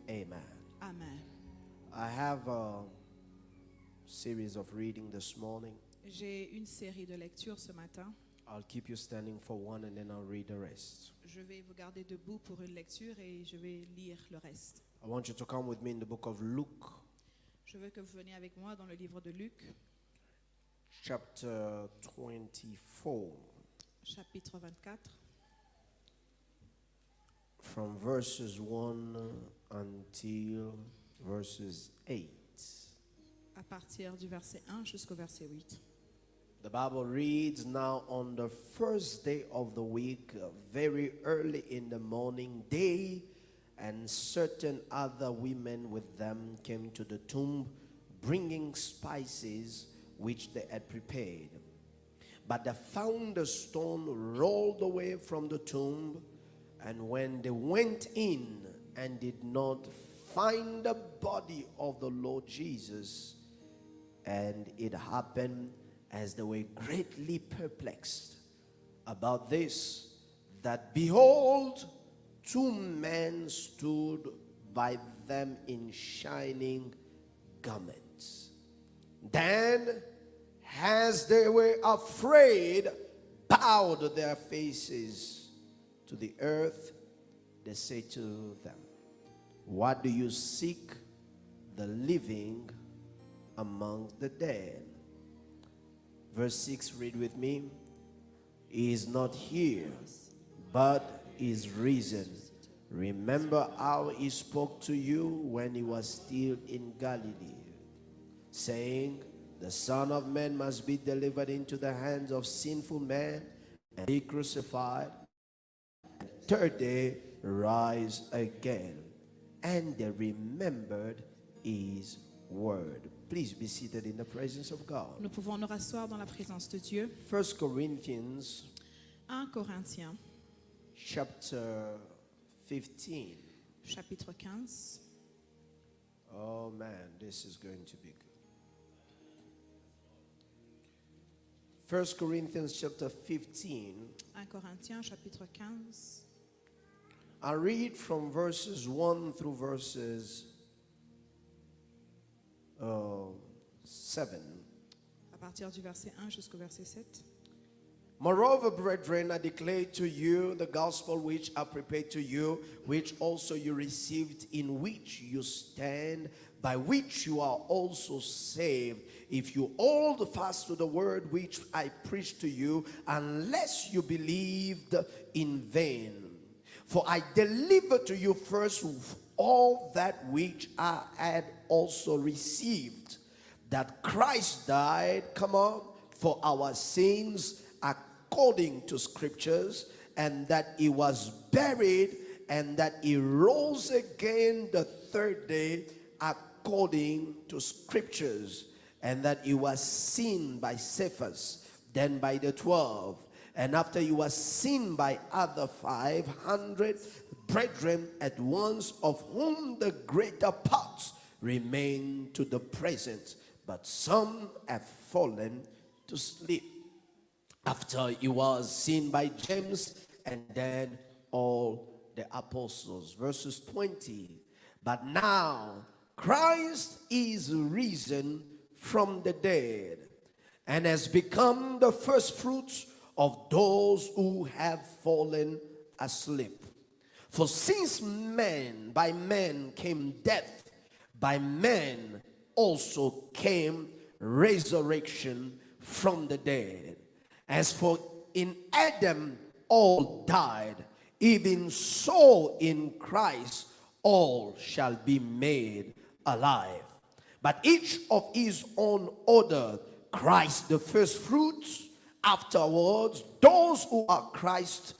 Amen. Amen. I have a series of reading this morning. J'ai une série de lectures ce matin. I'll keep you standing for one and then I'll read the rest. Je vais vous garder debout pour une lecture et je vais lire le reste. I want you to come with me in the book of Luke, Je veux que vous veniez avec moi dans le livre de Luc, chapter 24, chapitre 24, from verses 1 until verses 8. à partir du verset 1 jusqu'au verset 8. The Bible reads, "Now on the first day of the week, very early in the morning, they and certain other women with them came to the tomb, bringing spices which they had prepared. But they found the stone rolled away from the tomb, and when they went in and did not find the body of the Lord Jesus, and it happened as they were greatly perplexed about this, that behold, two men stood by them in shining garments. Then, as they were afraid, bowed their faces to the earth, they said to them, "What do you seek the living among the dead?" Verse 6, read with me. "He is not here, but is risen. Remember how he spoke to you when he was still in Galilee, saying, the Son of Man must be delivered into the hands of sinful men and be crucified, and third day rise again." And they remembered his word. Please be seated in the presence of God. Nous pouvons nous rasseoir dans la présence de Dieu. 1 Corinthians 1 Corinthiens, chapter 15. chapitre 15. Oh man, this is going to be good. 1 Corinthians chapter 15. 1 Corinthiens, chapitre 15. I read from verses 1 through verses 7. À partir du verset 1 jusqu'au verset 7. "Moreover, brethren, I declare to you the gospel which I prepared to you, which also you received, in which you stand, by which you are also saved, if you hold fast to the word which I preached to you, unless you believed in vain. For I delivered to you first all that which I had also received, that Christ died, come on, for our sins according to scriptures, and that he was buried, and that he rose again the third day according to scriptures, and that he was seen by Cephas, then by the 12, and after he was seen by other 500 brethren at once, of whom the greater parts remain to the present, but some have fallen to sleep. After he was seen by James, and then all the apostles." Verses 20. "But now Christ is risen from the dead, and has become the first fruits of those who have fallen asleep. For since by man came death, by man also came resurrection from the dead. As for in Adam all died, even so in Christ all shall be made alive. But each of his own order, Christ the first fruits, afterwards those who are Christ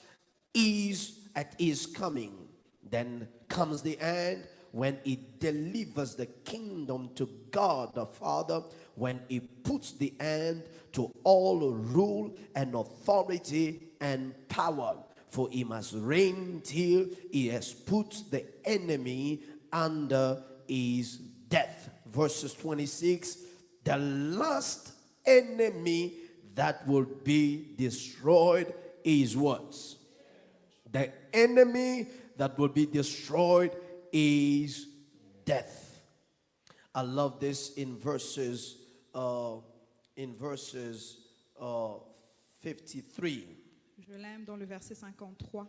is at his coming. Then comes the end, when he delivers the kingdom to God the Father, when he puts the end to all rule and authority and power. For he must reign till he has put the enemy under his death." Verses 26, "The last enemy that will be destroyed is what? The enemy that will be destroyed is death. I love this in verses 53. Je l'aime dans le verset 53.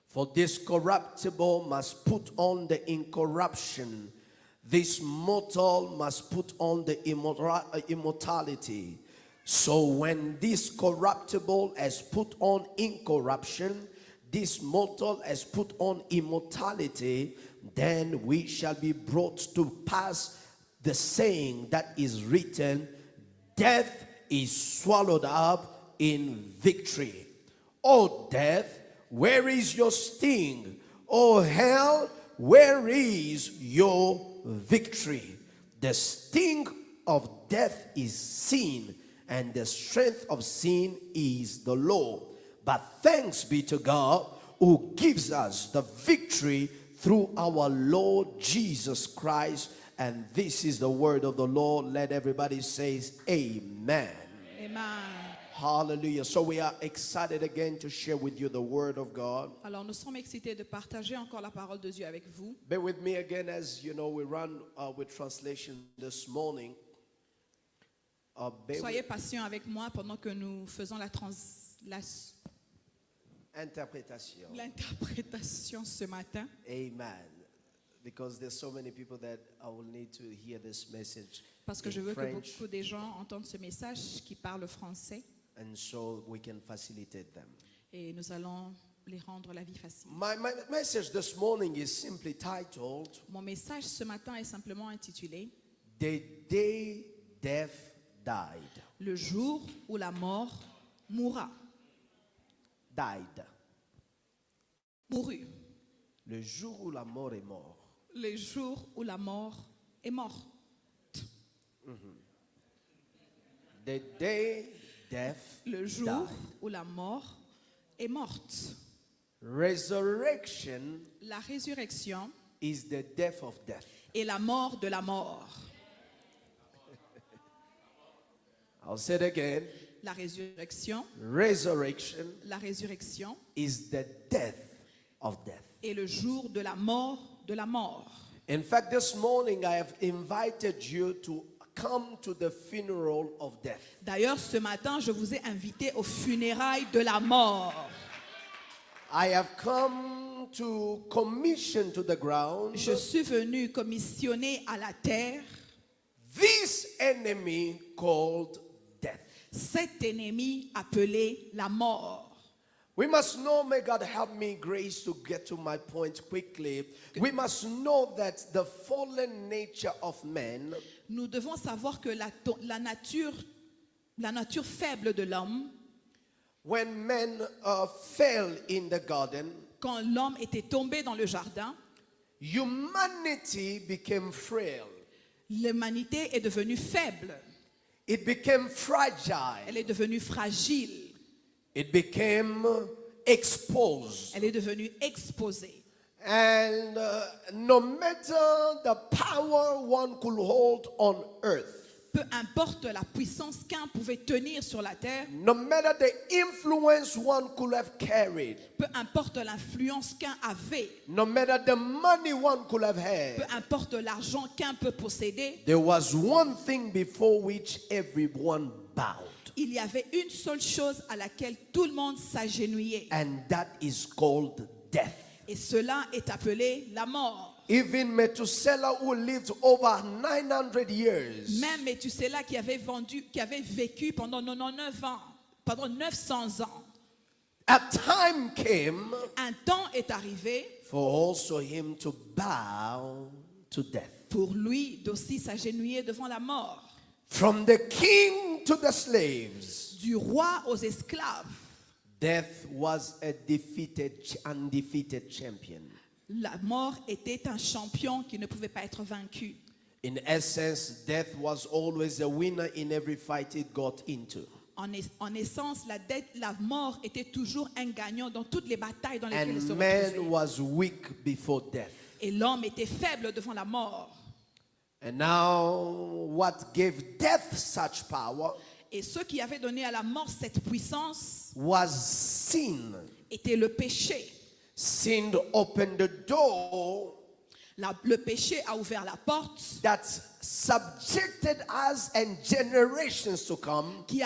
For this corruptible must put on the incorruption. This mortal must put on the immortality. So when this corruptible has put on incorruption, this mortal has put on immortality, then we shall be brought to pass the saying that is written, death is swallowed up in victory. O death, where is your sting? O hell, where is your victory? The sting of death is sin, and the strength of sin is the law. But thanks be to God who gives us the victory through our Lord Jesus Christ. And this is the word of the Lord. Let everybody say amen. Amen. Hallelujah. So we are excited again to share with you the word of God. Alors nous sommes excités de partager encore la parole de Dieu avec vous. Bear with me again as you know we run with translation this morning. Soyez patients avec moi pendant que nous faisons l'interprétation ce matin. Amen. Because there's so many people that I will need to hear this message. Parce que in je veux French, que beaucoup de gens entendent ce message qui parle français. And so we can facilitate them. Et nous allons les rendre la vie facile. My message this morning is simply titled, Mon message ce matin est simplement intitulé The Day Death Died. Le jour où la mort mourra. Died. Mourut. Le jour où la mort est morte. Le jour où la mort est morte. The day death Le jour died. où la mort est morte. Resurrection La résurrection is the death of death. est la mort de la mort. I'll say it again. La résurrection Resurrection is the death of death. est le jour de la mort de la mort. In fact, this morning I have invited you to come to the funeral of death. D'ailleurs, ce matin, je vous ai invité aux funérailles de la mort. I have come to commission to the ground Je suis venu commissionner à la terre this enemy called death. cet ennemi appelé la mort. We must know, may God help me grace to get to my point quickly. We must know that the fallen nature of man Nous devons savoir que la nature faible de l'homme, when men fell in the garden, quand l'homme était tombé dans le jardin, humanity became frail. l'humanité est devenue faible. It became fragile. Elle est devenue fragile. It became exposed. Elle est devenue exposée. And no matter the power one could hold on earth, Peu importe la puissance qu'un pouvait tenir sur la terre, no matter the influence one could have carried, peu importe l'influence qu'un avait, no matter the money one could have peu had, importe l'argent qu'un peut posséder, there was one thing before which everyone bowed. il y avait une seule chose à laquelle tout le monde s'agenouillait. And that is called death. Et cela est appelé la mort. Even Methuselah, who lived over 900 years, Même Méthusela qui avait vécu pendant 99 ans, pendant 900 ans, a time came un temps est arrivé for also him to bow to death. pour lui d'aussi s'agenouiller devant la mort. From the king to the slaves, Du roi aux esclaves, death was a undefeated champion. la mort était un champion qui ne pouvait pas être vaincu. In essence, death was always a winner in every fight it got into. En essence, la mort était toujours un gagnant dans toutes les batailles dans lesquelles il se And man retrouvait. was weak before death. Et l'homme était faible devant la mort. And now, what gave death such power Et ce qui avait donné à la mort cette puissance was sin. était le péché. Sin opened the door Le péché a ouvert la porte that subjected us and generations to come qui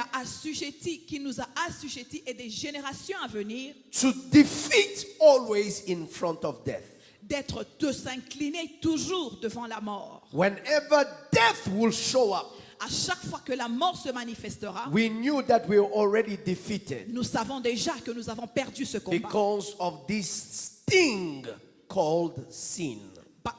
nous a assujettis et des générations à venir to defeat always in front of death. de s'incliner toujours devant la mort. Whenever death will show up, À chaque fois que la mort se manifestera, we knew that we were already defeated nous savons déjà que nous avons perdu ce combat because of this thing called sin.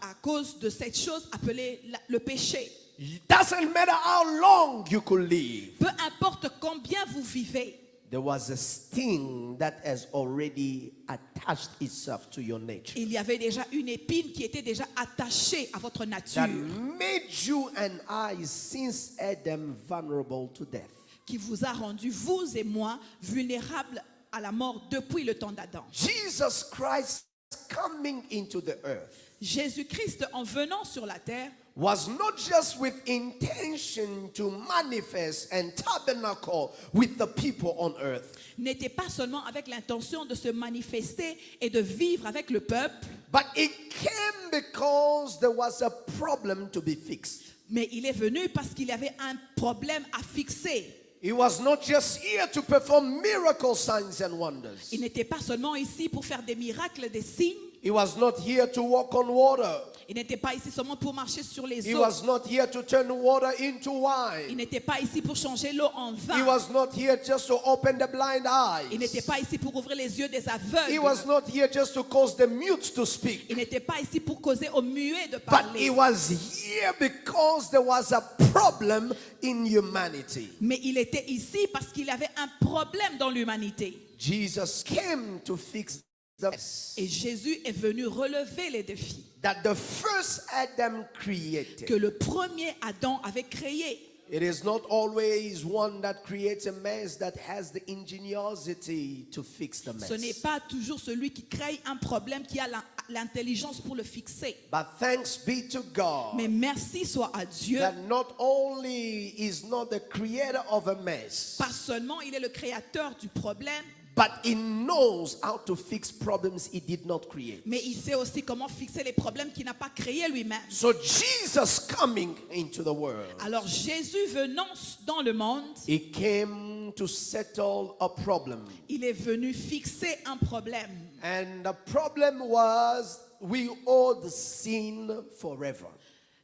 à cause de cette chose appelée le péché. It doesn't matter how long you could live. Peu importe combien vous vivez, There was a sting that has already attached itself to your nature. il y avait déjà une épine qui était déjà attachée à votre nature, That made you and I, since Adam, vulnerable to death. qui vous a rendu, vous et moi, vulnérables à la mort depuis le temps d'Adam. Jesus Christ coming into the earth Jésus-Christ, en venant sur la terre, was not just with intention to manifest and tabernacle with the people on earth, n'était pas seulement avec l'intention de se manifester et de vivre avec le peuple, but it came because there was a problem to be fixed. mais il est venu parce qu'il y avait un problème à fixer. He was not just here to perform miracle signs and wonders. Il n'était pas seulement ici pour faire des miracles, des signes. He was not here to walk on water. Il n'était pas ici seulement pour marcher sur les He eaux. was not here to turn water into Il wine. n'était pas ici pour changer l'eau en He vin. was not here just to open the blind Il n'était eyes. pas ici pour ouvrir les yeux des He aveugles. was not here just to cause the mute to speak. Il n'était pas ici pour causer aux muets de But parler. he was here because there was a problem in humanity. Mais il était ici parce qu'il y avait un problème dans l'humanité. Jesus came to fix the mess Et Jésus est venu relever les défis that the first Adam created. que le premier Adam avait créés. It is not always one that creates a mess that has the ingenuity to fix the Ce n'est mess. pas toujours celui qui crée un problème qui a l'intelligence pour le fixer. But thanks be to God Mais merci soit à Dieu. that not only is not the creator of a mess, Pas seulement il est le créateur du problème, but he knows how to fix problems he did not create. mais il sait aussi comment fixer les problèmes qu'il n'a pas créés lui-même. So Jesus coming into the world, Alors Jésus venant dans le monde, he came to settle a problem. il est venu fixer un problème. And the problem was we owed sin forever.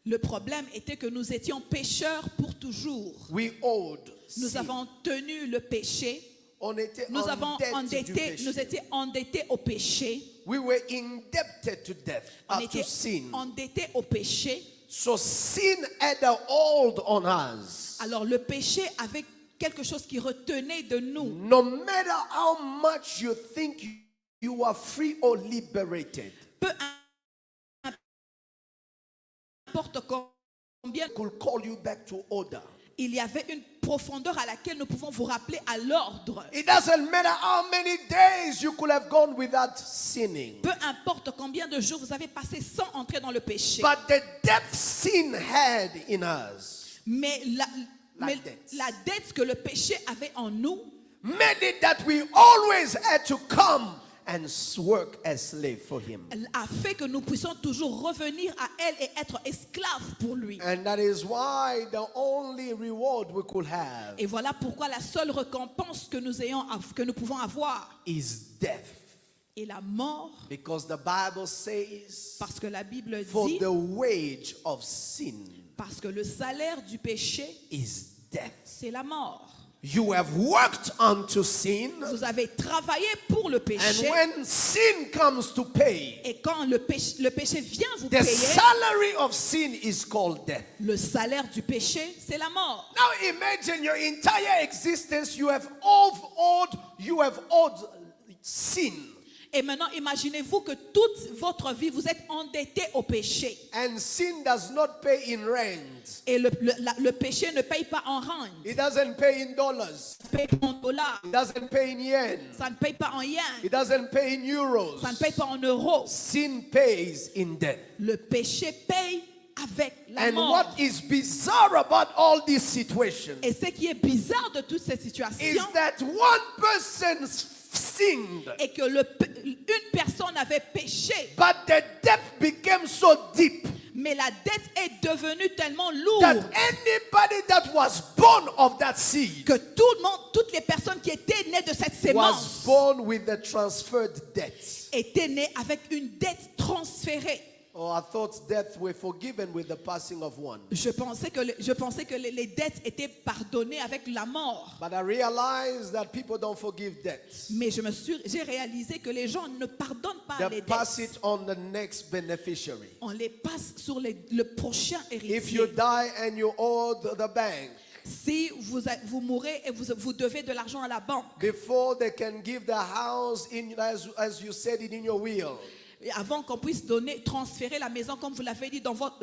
Le problème était que nous étions pécheurs pour toujours. We owed Nous sin. avons tenu le péché. On était Nous avons en dette du péché. nous étions endettés au péché. We were indebted to death, On to était sin. endettés au péché. So sin had a hold on us. Alors le péché avait quelque chose qui retenait de nous. No matter how much you think you are free or liberated, Peu importe combien, could call you back to order. il y avait une profondeur à laquelle nous pouvons vous rappeler à l'ordre. It doesn't matter how many days you could have gone without sinning. Peu importe combien de jours vous avez passé sans entrer dans le péché. But the depth sin had in us Mais dette. la dette que le péché avait en nous made it that we always had to come and work as slave for him. a fait que nous puissions toujours revenir à elle et être esclaves pour lui. And that is why the only reward we could have Et voilà pourquoi la seule récompense que nous pouvons avoir is death. est la mort. Because the Bible says, Parce que la Bible for dit, the wage of sin parce que le salaire du péché, is death. c'est la mort. You have worked unto sin, Vous avez travaillé pour le and péché. when sin comes to pay, Et quand le péché vient vous the payer, salary of sin is called death. le salaire du péché, c'est la mort. Now imagine your entire existence, you have owed sin. Et maintenant, imaginez-vous que toute votre vie, vous êtes endetté au péché. And sin does not pay in rent. Et le péché ne paye pas en rente. It doesn't pay in dollars. Ça ne paye pas en dollars. It doesn't pay in yen. Ça ne paye pas en yens. It doesn't pay in euros. Ça ne paye pas en euros. Sin pays in death. Le péché paye avec la And mort. what is bizarre about all these situations Et ce qui est bizarre de toutes ces is situations that one person sinned est que une personne personne avait péché, but the debt became so deep mais la dette est devenue tellement that lourde anybody that was born of that seed que tout le monde, toutes les personnes qui étaient nées de cette was sémence born with the transferred debt. étaient nées avec une dette transférée. Oh, I thought death were forgiven with the passing of one. Je pensais que les dettes étaient pardonnées avec la mort. But I realized that people don't forgive debts. Mais j'ai réalisé que les gens ne pardonnent pas They les pass dettes. it on the next beneficiary. On les passe sur le prochain If héritier. you die and you owe the bank, Si vous mourrez et vous devez de l'argent à la banque, before they can give the house in as you said it in your will, et avant qu'on puisse transférer la maison comme vous l'avez dit dans votre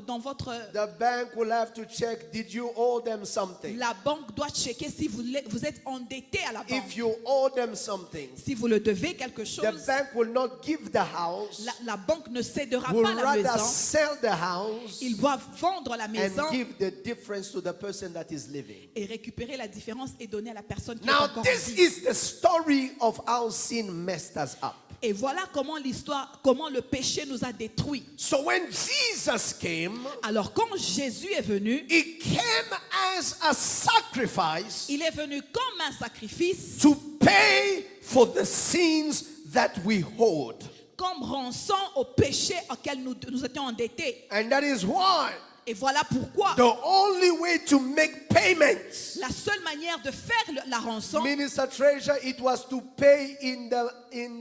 the bank will have to check, did you owe them something? la banque doit checker si vous êtes endetté à la banque. If you owe them something, Si vous le devez quelque chose, the bank will not give the house, la banque ne cédera will pas la rather maison. sell the house Ils doivent vendre la maison and give the difference to the person that is living. et récupérer la différence et donner à la personne qui est Now, encore this en vie. is the story of how sin messed us up. Et voilà comment le péché nous a détruits. So when Jesus came, Alors quand Jésus est venu, he came as a sacrifice il est venu comme un sacrifice, to pay for the sins that we hold. comme rançon au péché auquel nous étions endettés. And that is why Et voilà pourquoi the only way to make payments, la seule manière de faire la rançon Minister Treasure, it was to pay in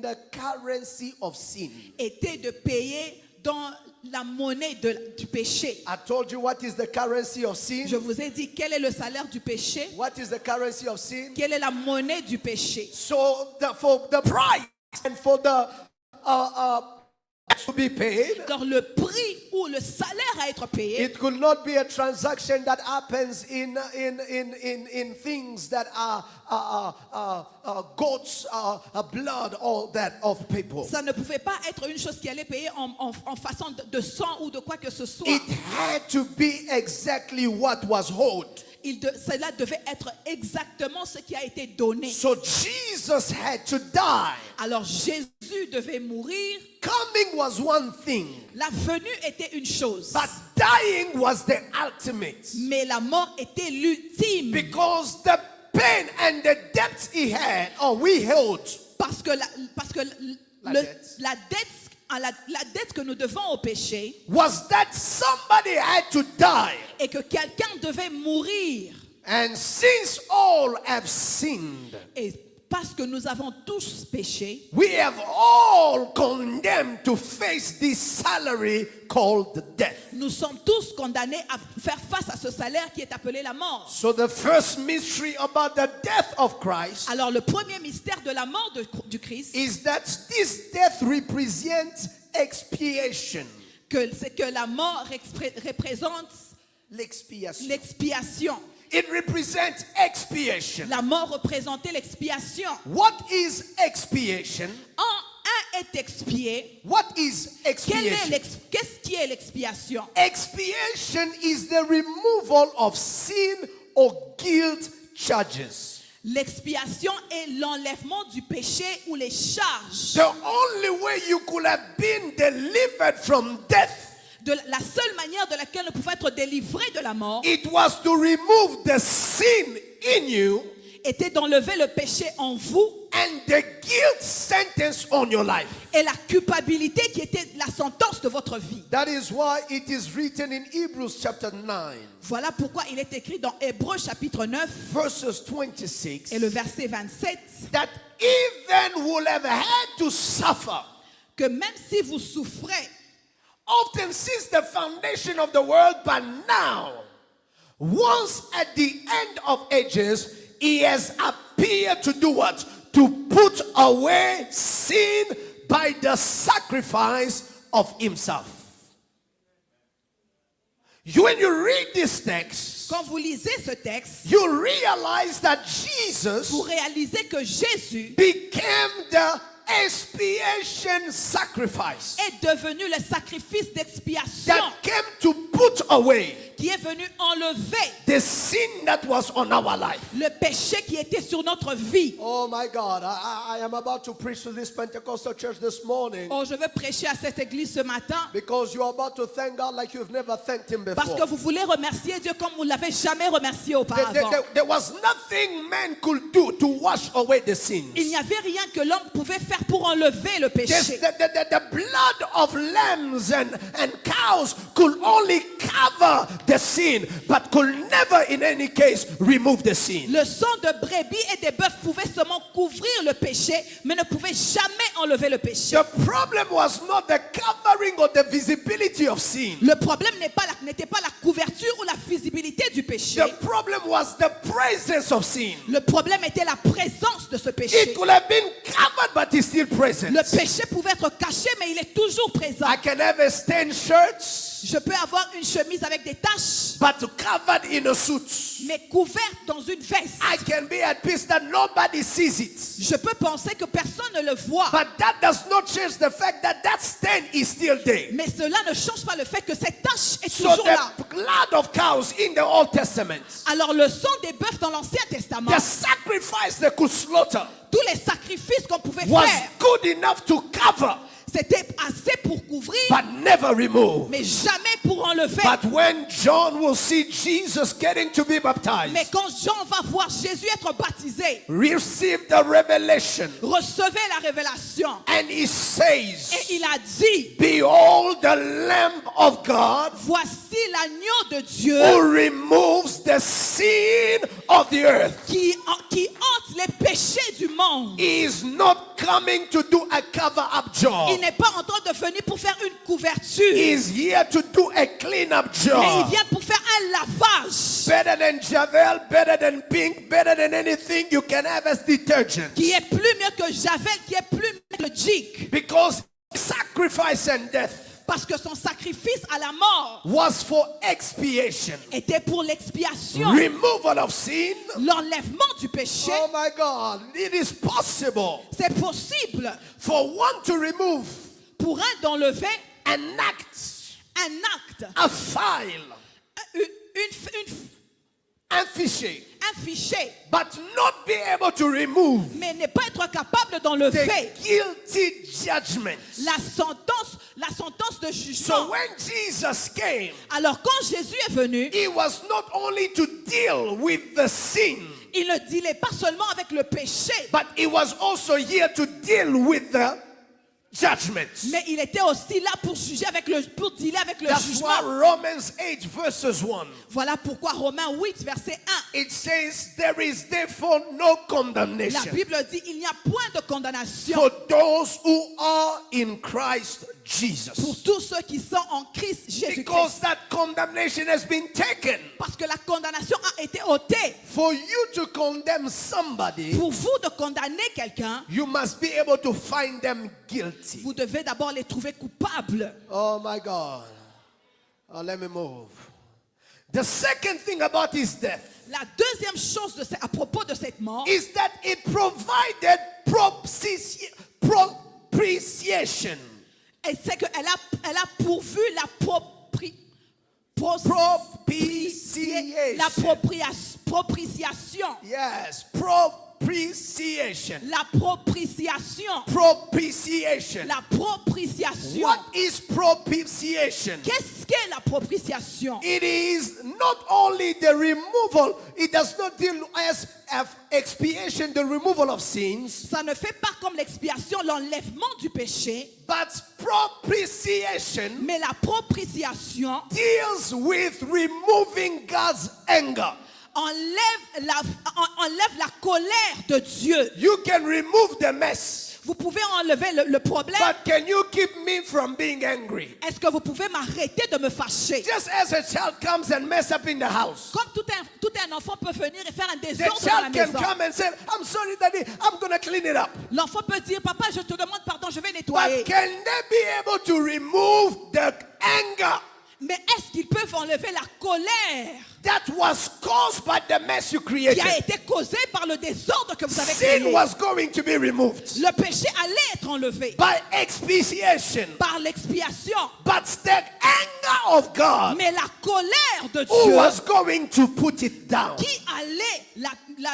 the currency of sin. était de payer dans la monnaie du péché. I told you what is the currency of sin. Je vous ai dit quel est le salaire du péché, What is the currency of sin? quelle est la monnaie du péché. So for the price and for the to be paid, Alors le prix ou le salaire à être payé, it could not be a transaction that happens in things that are goats, blood, all that of people. ça ne pouvait pas être une chose qui allait payer en façon de sang ou de quoi que ce soit. It had to be exactly what was owed. Cela devait être exactement ce qui a été donné. So Jesus had to die. Alors Jésus devait mourir. Coming was one thing, La venue était une chose, but dying was the ultimate. mais la mort était l'ultime. Because the pain and the debt he had, or we held, Parce que La le- dette. la dette que nous devons au péché was that somebody had to die. est que quelqu'un devait mourir. And since all have sinned, Et parce que nous avons tous péché, we have all condemned to face this salary called death. nous sommes tous condamnés à faire face à ce salaire qui est appelé la mort. So the first mystery about the death of Christ Alors le premier mystère de la mort du Christ, is that this death represents expiation. c'est que la mort représente L'expiation. l'expiation. It represents expiation. La mort représentait l'expiation. What is expiation? Un est expié. What is expiation? Qu'est-ce qui est l'expiation? Expiation is the removal of sin or guilt charges. L'expiation est l'enlèvement du péché ou les charges. The only way you could have been delivered from death, La seule manière de laquelle on pouvait être délivré de la mort it was to remove the sin in you était d'enlever le péché en vous and the guilt sentence on your life. et la culpabilité qui était la sentence de votre vie. That is why it is written in Hebrews chapter 9, Voilà pourquoi il est écrit dans Hébreux chapitre 9 verses 26, et le verset 27 that even will have had to suffer, que même si vous souffrez, often since the foundation of the world, but now, once at the end of ages, he has appeared to do what? To put away sin by the sacrifice of himself. When you read this text, quand vous lisez ce texte, you realize that Jesus vous réalisez que Jésus became the expiation sacrifice est devenu le sacrifice d'expiation that came to put away qui est venu enlever the sin that was on our life. le péché qui était sur notre vie. Oh my God, I am about to preach to this Pentecostal church this morning Oh, je veux prêcher à cette église ce matin because you are about to thank God like you've never thanked Him parce que before. vous voulez remercier Dieu comme vous ne l'avez jamais remercié auparavant. There was nothing man could do to wash away the sins. Il n'y avait rien que l'homme pouvait faire pour enlever le péché. The blood of lambs and cows could only cover the sin, but could never in any case remove the sin. Le sang de brebis et des bœufs pouvait seulement couvrir le péché, mais ne pouvait jamais enlever le péché. The problem was not the covering or the visibility of sin. Le problème n'était pas la couverture ou la visibilité du péché. The problem was the presence of sin. Le problème était la présence de ce It péché. could have been covered, but it's still present. Le péché pouvait être caché, mais il est toujours présent. I can have a stained shirt, Je peux avoir une chemise avec des taches, but covered in a suit. mais couverte dans une veste. I can be at peace that nobody sees it. Je peux penser que personne ne le voit, But that does not change the fact that that stain is still there. mais cela ne change pas le fait que cette tache est So toujours là. the blood of cows in the Old Testament, Alors le sang des bœufs dans l'Ancien Testament, the sacrifice they could slaughter tous les sacrifices qu'on pouvait was faire, good enough to cover, c'était assez pour couvrir, but never remove. mais jamais pour enlever. But when John will see Jesus getting to be Mais baptized, quand Jean va voir Jésus être baptisé, receive the revelation, recevait la révélation, and he says, et il a dit, behold the Lamb of God voici l'agneau de Dieu who removes the sin of the earth. qui ôte les péchés du monde. He is not coming to do a cover-up Il job. n'est pas en train de venir pour faire une couverture, He is here to do a clean-up mais il job. vient pour faire un lavage Better than Javel, better than Pink, better than anything you can have as detergent. qui est plus mieux que Javel, qui est plus mieux que Jig. Because sacrifice and death Parce que son sacrifice à la mort was for expiation, était pour l'expiation, removal of sin. l'enlèvement du péché. Oh my God, it is possible C'est possible for one to remove pour un d'enlever an act, un acte, a file, un fichier, un fichier, but not be able to remove mais ne pas être capable the d'enlever guilty judgment. la sentence de So jugement. when Jesus came, Alors quand Jésus est venu, he was not only to deal with the sin, il ne dealait pas seulement avec le péché, but he was also here to deal with the judgment. mais il était aussi là pour pour dealer avec le That's jugement. why Romans 8 verses 1, Voilà pourquoi Romains 8 verset 1, it says, there is therefore no la condemnation Bible dit il n'y a point de condamnation for those who are in Christ pour Jesus. tous ceux qui sont en Christ Because Jésus-Christ. that condemnation has been taken. Parce que la condamnation a été ôtée. For you to condemn somebody, Pour vous de condamner quelqu'un, you must be able to find them guilty. vous devez d'abord les trouver coupables. Oh my God. Let me move. The second thing about his death La deuxième chose à propos de cette mort, is that it provided propitiation. et c'est qu'elle a pourvu la propitiation. Yes, propitiation. La propitiation. Propitiation. La propitiation. What is propitiation? Qu'est-ce qu'est la propitiation? It is not only the removal, it does not deal as expiation, the removal of sins, Ça ne fait pas comme l'expiation, l'enlèvement du péché, but propitiation mais la propitiation deals with removing God's anger. enlève la colère de Dieu. You can remove the mess, Vous pouvez enlever le problème. but can you keep me from being angry? Est-ce que vous pouvez m'arrêter de me fâcher? Just as a child comes and mess up in the house, Comme tout un enfant peut venir et faire un the désordre dans la child can maison. come and say, I'm sorry, Daddy, I'm going to clean it up. L'enfant peut dire, papa, je te demande pardon, je vais nettoyer. But can they be able to remove the anger? Mais est-ce qu'ils peuvent enlever la colère that was caused by the mess you qui created? a été causée par le désordre que vous avez Sin créé? was going to be removed Le péché allait être enlevé by expiation. par l'expiation. But the anger of God Mais la colère de who Dieu was going to put it down. qui allait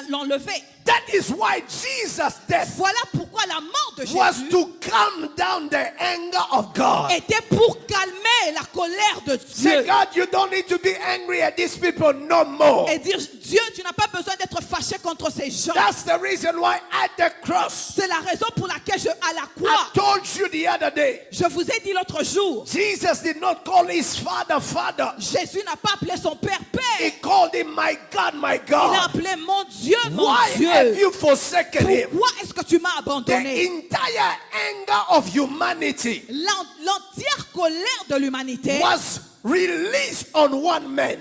l'enlever. That is why Jesus' death Voilà pourquoi la mort de was Jésus to calm down the anger of God. était pour calmer la colère de Say, Dieu. God, you don't need to be angry at these people no more. Et dire, Dieu, tu n'as pas besoin d'être fâché contre ces gens. That's the reason why at the cross, C'est la raison pour laquelle à la I croix, told you the other day, je vous ai dit l'autre jour, Jesus did not call his father, Father. Jésus n'a pas appelé son Père He Père. called him, my God, my Il a God. appelé mon Dieu, mon Why have Dieu. you forsaken him? Pourquoi est-ce que tu m'as The abandonné? entire anger of humanity L'entière colère de l'humanité was released on one man.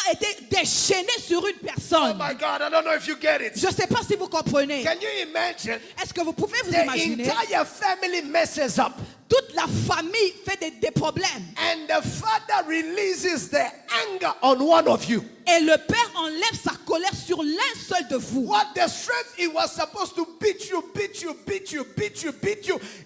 a été déchaînée sur une Oh personne. my God, I don't know if you get it. Je ne sais pas si vous comprenez. Can you imagine? Est-ce que vous pouvez vous The imaginer? entire family messes up, Toute la famille fait des problèmes. and the father releases the anger on one of you. Et le Père enlève sa colère sur l'un seul de vous. What the strength he was supposed to beat you,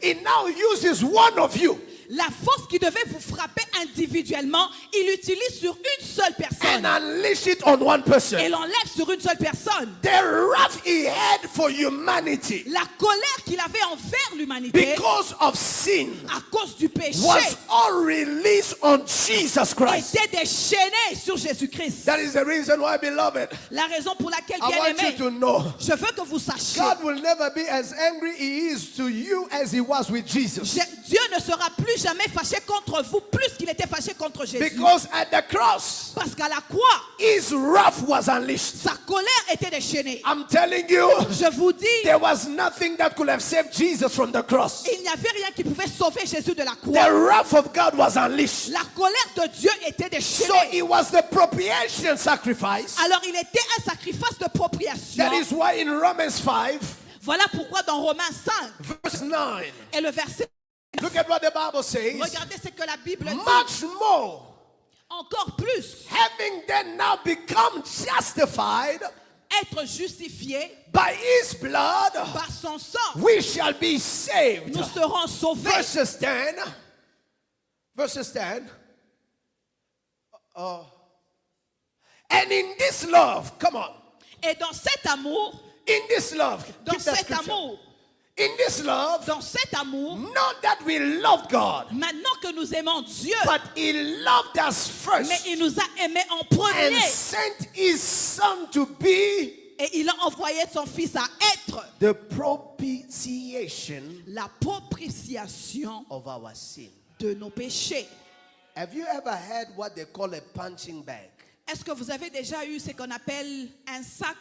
he now uses one of you La force qui devait vous frapper individuellement, il l'utilise sur une seule personne. and unleash it on one Et person. l'enlève sur une seule personne. The wrath he had for humanity La colère qu'il avait envers l'humanité because of sin à cause du péché was all released on Jesus Christ. était déchaînée sur Jésus-Christ. That is the reason why, beloved, La raison pour laquelle, I bien want you aimé, to know je veux que vous sachiez, God will never be as angry he is to you as he was with Jesus. Dieu ne sera plus jamais fâché contre vous plus qu'il était fâché contre Jésus. Because at the cross, Parce qu'à la croix, his wrath was unleashed. sa colère était déchaînée. I'm telling you, Je vous dis, there was nothing that could have saved Jesus from the cross. il n'y avait rien qui pouvait sauver Jésus de la The croix. wrath of God was unleashed. La colère de Dieu était So déchaînée. it was the propitiation sacrifice. Alors il était un sacrifice de propitiation. That is why in Romans 5, Voilà pourquoi dans Romains 5 verse 9, et le verset, look at what the Bible says. regardez ce que la Bible dit. Much more, Encore plus, having then now become justified être justifié by his blood, par son sang, we shall be saved. nous serons sauvés. Verses 10. Verses 10. And in this love, come on. Et dans cet amour, In this love, dans keep that cet scripture. amour, In this love, dans cet amour, not that we loved God, maintenant que nous aimons Dieu, but He loved us mais first il nous a aimés en and premier sent His Son to be et il a envoyé son fils à être the propitiation la propitiation of our sin. de nos péchés. Have you ever heard what they call a punching bag? Est-ce que vous avez déjà eu ce qu'on appelle un sac?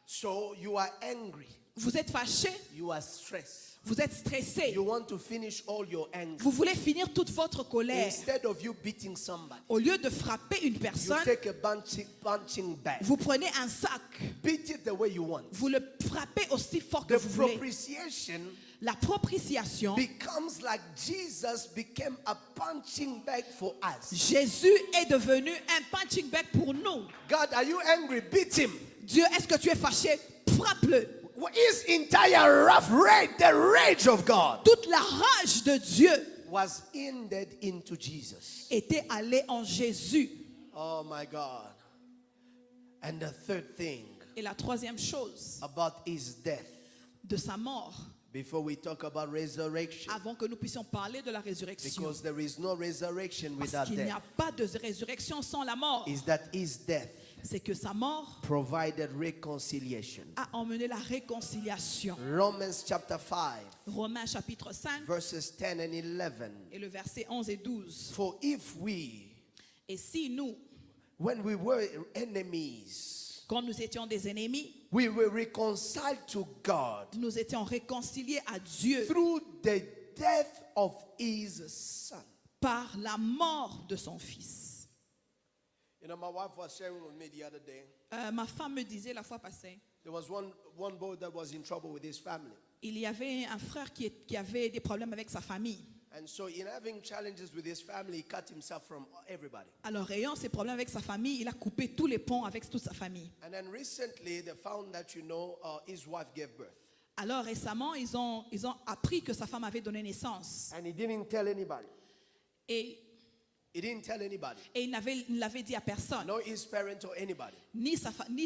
So you are angry, Vous êtes fâché, you are stressed, vous êtes stressé, you want to finish all your anger. vous voulez finir toute votre colère. Instead of you beating somebody, Au lieu de frapper une you personne, take a punching bag, vous prenez un sac, beat it the way you want. vous le frappez aussi fort que The vous voulez. propitiation La propitiation, becomes like Jesus became a punching bag for us. Jésus est devenu un punching bag pour nous. God, are you angry? Beat him. Dieu, est-ce que tu es fâché? Frappe-le. His entire rough rage, the rage of God, Toute la rage de Dieu was ended into Jesus. était allée en Jésus. Oh my God. And the third thing Et la troisième chose about his death, de sa mort, before we talk about resurrection, avant que nous puissions parler de la résurrection, because there is no resurrection parce without qu'il n'y a death, pas de résurrection sans la mort, is that his death c'est que sa mort provided reconciliation. a emmené la réconciliation. Romans chapter 5, Romains chapitre 5 verses 10 and 11. et le verset 11 et 12. For if we, Et si nous, when we were enemies, quand nous étions des ennemis, we were reconciled to God nous étions réconciliés à Dieu through the death of his son. par la mort de son fils. You know, my wife was sharing with me the other day. Ma femme me disait la fois passée, There was one boy that was in trouble with his family. il y avait un frère qui avait des problèmes avec sa famille. And so, in having challenges with his family, he cut himself from everybody. Alors, ayant ces problèmes avec sa famille, il a coupé tous les ponts avec toute sa famille. And then recently, they found that, his wife gave birth. Alors, récemment, ils ont appris que sa femme avait donné naissance. And he didn't tell anybody. Et He didn't tell anybody. il ne l'avait dit à personne. No his parent or anybody. Ni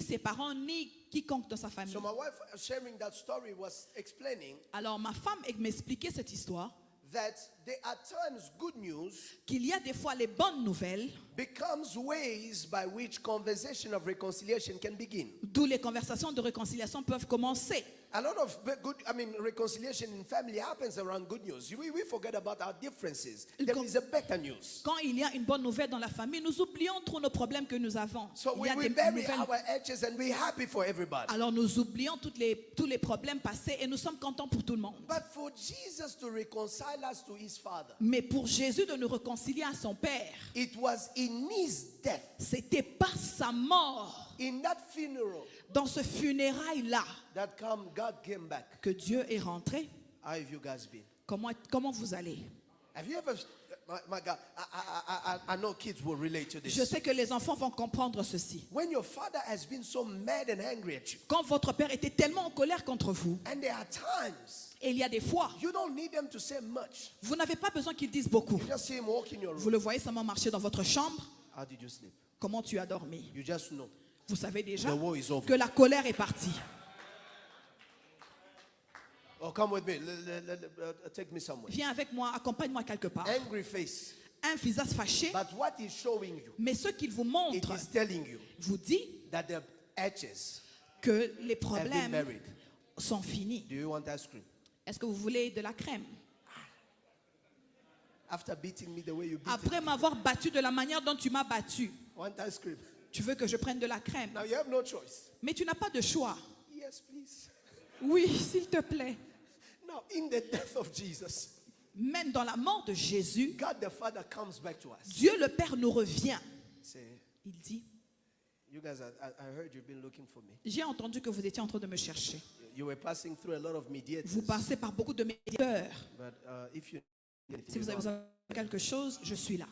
ses parents, ni quiconque dans sa famille. So my wife, sharing that story, was explaining Alors, ma femme m'expliquait cette histoire. that there are times good news Qu'il y a des fois les bonnes nouvelles, becomes ways by which conversation of reconciliation can begin. d'où les conversations de réconciliation peuvent commencer. A lot of reconciliation in family happens around good news. We forget about our differences. There is a better news. Quand il y a une bonne nouvelle dans la famille, nous oublions trop nos problèmes que nous avons. So Il y a we des bury nouvelles. our edges and we're happy for everybody. Alors nous oublions tous les problèmes passés et nous sommes contents pour tout le monde. But for Jesus to reconcile us to his Father, Mais pour Jésus de nous réconcilier à son Père, it was in his death, c'était par sa mort, in that funeral, dans ce funérail-là, that God came back. que Dieu est rentré. How have you guys been? Comment vous allez? Have you ever, my God, I know kids will relate to Je this. sais que les enfants vont comprendre ceci. When your father has been so mad and angry at you, Quand votre Père était tellement en colère contre vous, and there are times et il y a des fois, you don't need them to say much. vous n'avez pas besoin qu'il dise beaucoup. You just see him walk in your Vous room. le voyez seulement marcher dans votre chambre. How did you sleep? Comment tu as dormi? You just know. Vous savez déjà The war is over. que la colère est partie. Oh, come with me. Take me somewhere. Viens avec moi, accompagne-moi quelque part. Angry face. Un visage fâché, But what he's showing you, mais ce qu'il vous it montre is telling you vous dit that the edges que les have been problèmes buried. sont finis. Do you want ice cream? Est-ce que vous voulez de la crème? After beating me the way you beat Après m'avoir battu de la manière dont tu m'as battu, me, want ice cream? tu veux que je prenne de la crème. Now you have no choice. Mais tu n'as pas de choix. Yes, please. Oui, s'il te plaît. Now, in the death of Jesus, Même dans la mort de Jésus, God the Father comes back to us. Dieu le Père nous revient. Say, Il dit, you guys, I heard you've been looking for me. j'ai entendu que vous étiez en train de me chercher. You were passing through a lot of mediators. Vous passez par beaucoup de médiateurs. But if you Si vous avez besoin de quelque chose, je suis là.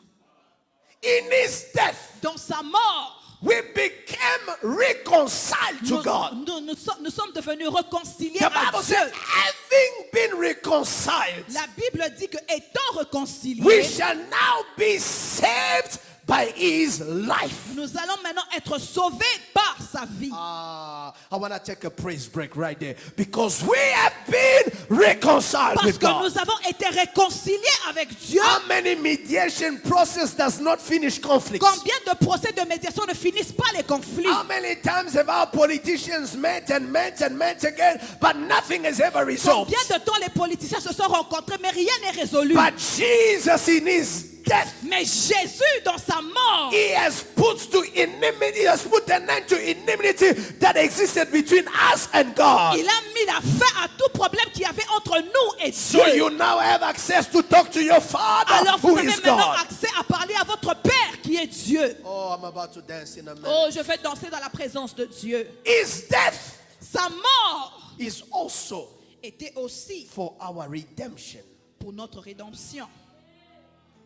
in his death, Dans sa mort, we became reconciled to God. nous sommes devenus réconciliés The à Bible Dieu. said, having been reconciled, La Bible dit que étant we réconciliés, shall now be saved by his life. nous allons maintenant être sauvés par sa vie. I want to take a praise break right there because we have been reconciled Parce with que God. nous avons été réconciliés avec Dieu. How many mediation process does not finish conflicts? Combien de procès de médiation ne finissent pas les conflits? How many times have our politicians met and met and met again, but nothing is ever resolved? Combien de temps les politiciens se sont rencontrés, mais rien n'est résolu? But Jesus in his death, Mais Jésus, dans sa mort, he has put to enmity, he has put an end to enmity that existed between us and God. il a mis la fin à tout problème qu'il y avait entre nous et So Dieu. you now have access to talk to your Father, Alors vous who avez is maintenant God. accès à parler à votre Père qui est Dieu. Oh, I'm about to dance in a minute. Oh, je vais danser dans la présence de Dieu. His death Sa mort is also était aussi for our redemption. pour notre rédemption.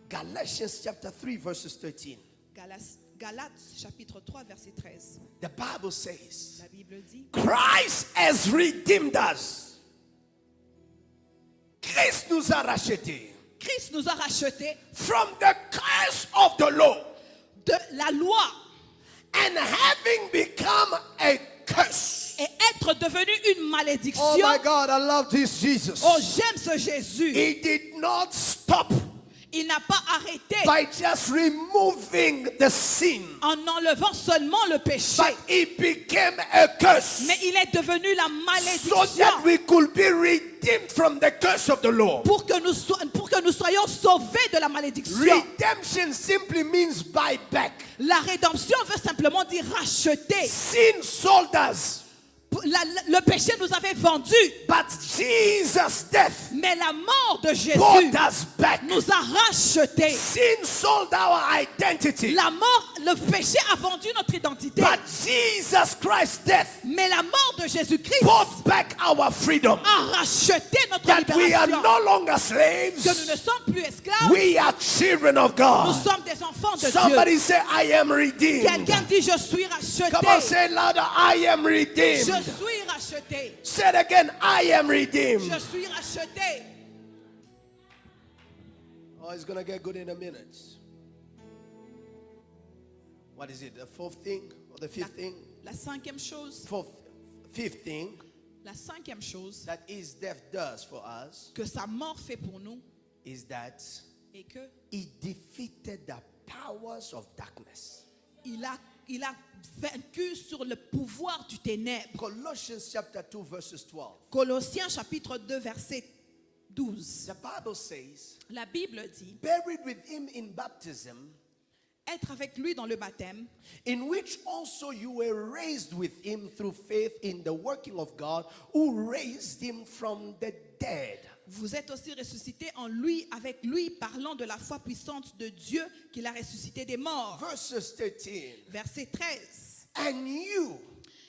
Galatians chapter 3 verses 13. Galates chapitre 3 verset 13. The Bible says, La Bible dit, Christ has redeemed us. Christ nous a rachetés Christ nous a rachetés from the curse of the law, de la loi and having become a curse. et être devenu une malédiction. Oh my God, I love this Jesus. Oh, j'aime ce Jésus. He did not stop Il n'a pas arrêté by just removing the sin, en enlevant seulement le péché, but he became a curse mais il est devenu la so malédiction that we could be redeemed from the curse of the law. pour que nous soyons sauvés de la malédiction. Redemption simply means buyback. La rédemption veut simplement dire racheter. Sin sold us. le péché nous avait vendus. But Jesus' death Mais la mort de Jésus bought us back. nous a rachetés. Sin sold our identity. La mort, le péché a vendu notre identité. But Jesus Christ's death Mais la mort de Jésus-Christ bought back our freedom. a racheté notre That we are libération. no longer Que nous ne slaves. sommes plus esclaves. We are children of Nous God. sommes des enfants de Somebody Dieu. say, I am redeemed. Quelqu'un dit, je suis racheté. Come on, say it louder. I am Je redeemed. suis racheté. Say it again. I am redeemed. Je suis racheté. Oh, it's going to get good in a minute. What is it? The fourth thing or the fifth thing? La cinquième chose, Fifth thing la cinquième chose that his death does for us que sa mort fait pour nous is that est que he defeated the powers of darkness. il a vaincu sur le pouvoir du ténèbre. Colossians chapter 2 verses 12. Colossiens chapitre 2 verset 12. The Bible says, La Bible dit buried with him in baptism, être avec lui dans le baptême, in which also you were raised with him through faith in the working of God who raised him from the dead. vous êtes aussi ressuscités en lui, avec lui, parlant de la foi puissante de Dieu qu'il a ressuscité des morts. Verses 13. Verset 13. And you,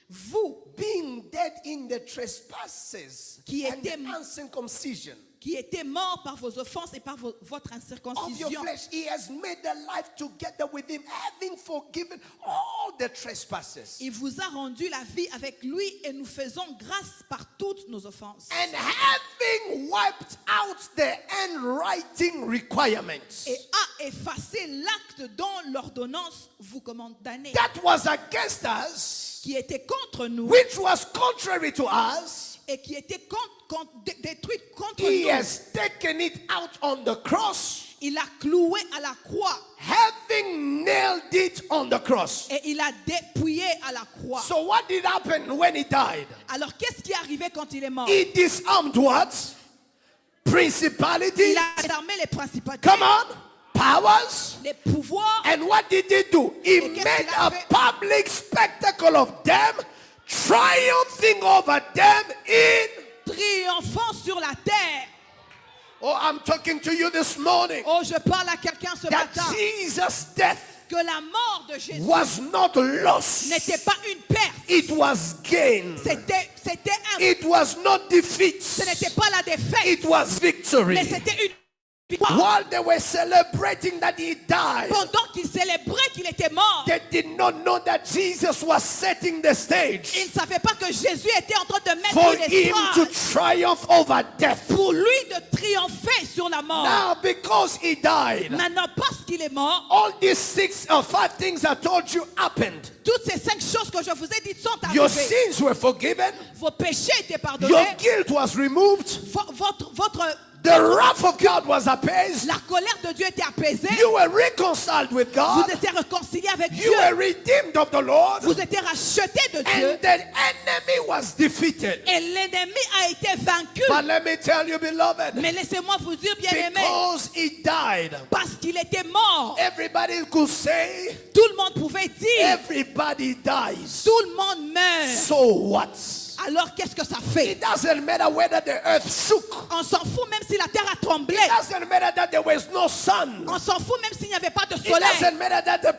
Vous being dead in the trespasses Qui and the était- uncircumcision qui étaient morts par vos offenses et par votre of your incirconcision, flesh, he has made alive together with him, having forgiven all the trespasses il vous a rendu la vie avec lui et nous faisons grâce par toutes nos offenses. and having wiped out the handwriting requirements Et a effacé l'acte dont l'ordonnance vous condamnait, that was against us, qui était contre nous which was contrary to us. et qui était détruite contre He nous. has taken it out on the cross, Il a cloué à la croix having nailed it on the cross. et il a dépouillé à la croix. So what did happen when he died? Alors qu'est-ce qui est arrivé quand il est mort? He disarmed what? Principalities. Il a désarmé les principautés, Come on. Powers. les pouvoirs. And what did he do? He Et qu'est-ce made qu'il a a fait? public spectacle of them, triumphing over them in. Triomphant sur la terre. Oh, I'm talking to you this morning. Oh, je parle à quelqu'un ce That matin. Jesus' death Que la mort de Jésus was not loss. n'était pas une perte. It was gain. C'était un. It was not defeat. Ce n'était pas la défaite. It was victory. Mais c'était une victoire. While they were celebrating that he died, Pendant qu'ils célébraient qu'il était mort, they did not know that Jesus was setting the ils stage ne savaient pas que Jésus était en train de mettre for une him to estrade triumph over death. pour lui de triompher sur la mort. Now, because he died, Maintenant, parce qu'il est mort, all these 6 or 5 things I told you happened. toutes ces 5 choses que je vous ai dites sont Your arrivées. sins were forgiven, Vos péchés étaient your pardonnés. guilt was removed, Votre the wrath of God was appeased, la colère de Dieu était apaisée. you were reconciled with Vous God, étiez réconciliés avec you Dieu. were redeemed of the Lord, Vous étiez rachetés de Dieu. and the enemy was defeated. Et l'ennemi a été vaincu. But let me tell you, beloved, Mais laissez-moi vous dire, bien-aimés, because he died, parce qu'il était mort, everybody could say, tout le monde pouvait dire, everybody dies. tout le monde meurt. So what? Alors qu'est-ce que ça fait? It doesn't matter whether the earth shook. On s'en fout même si la terre a tremblé. It doesn't matter that there was no sun. On s'en fout même s'il n'y avait pas de It soleil. doesn't matter that the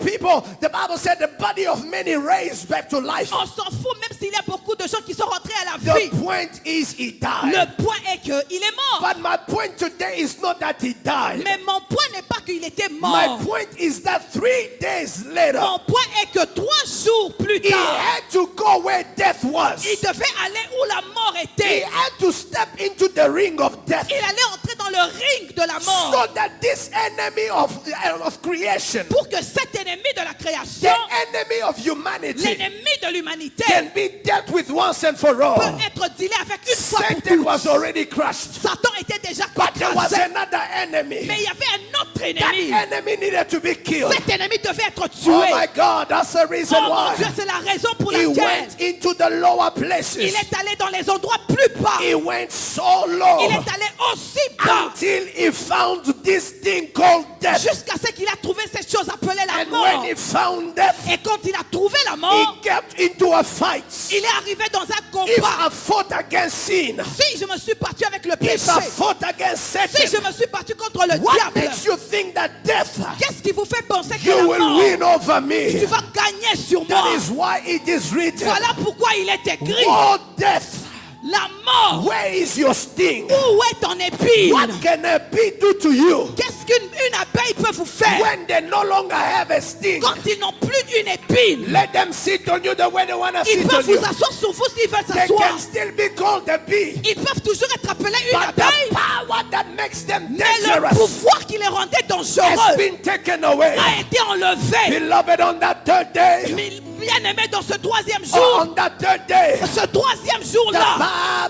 Bible said the body of many raised back to life. On s'en fout même s'il y a beaucoup de gens qui sont rentrés à la vie. The point is he died. Le point est qu'il est mort. But my point today is not that he died. Mais mon point n'est pas qu'il était My mort. point is that 3 days later, Mon point est que 3 jours plus he tard, had to go where death was. il devait aller où la mort He était. had to step into the ring of death. Il allait entrer dans le ring de la So mort. that this enemy of creation, Pour que cet ennemi de la the création, enemy of humanity, l'ennemi de l'humanité, can be dealt with once and for all. peut être dealé avec une fois pour Satan was toutes. already crushed. Satan était déjà But there was écrasé. another enemy. Mais il y avait un autre That ennemi. enemy needed to be killed. Cet ennemi devait être tué. Oh my God, that's the reason Oh mon why. Dieu, c'est la raison pour He laquelle went into the lower places. il est allé dans les endroits plus bas. He went so low Il est allé aussi bas until he found this thing called death. jusqu'à ce qu'il a trouvé cette chose appelée la And mort. when he found death, Et quand il a trouvé la he mort, kept into a fight. il est arrivé dans un If combat. I fought against sin, Si je me suis battu avec le if péché, I fought against si je Satan, me suis battu contre le what diable, makes you think that death, qu'est-ce qui vous fait penser que you la will mort, win over tu me? vas gagner sur moi? That is why it is written, Voilà pourquoi il est écrit, oh death, la mort, where is your sting? où est ton épine? What can a bee do to you Qu'est-ce qu'une abeille peut vous faire when they no longer have a sting? quand ils n'ont plus d'une épine? Let them sit on you the way they want to Ils sit peuvent on you. vous asseoir sur vous s'ils veulent They s'asseoir. can still be called a bee. Ils peuvent toujours être appelés une But the abeille, power that makes them mais le dangerous pouvoir qui les rendait has dangereux been taken away. a été enlevé. Beloved, on that third day, Bien-aimé, dans ce troisième jour, on that third day, ce troisième the jour-là,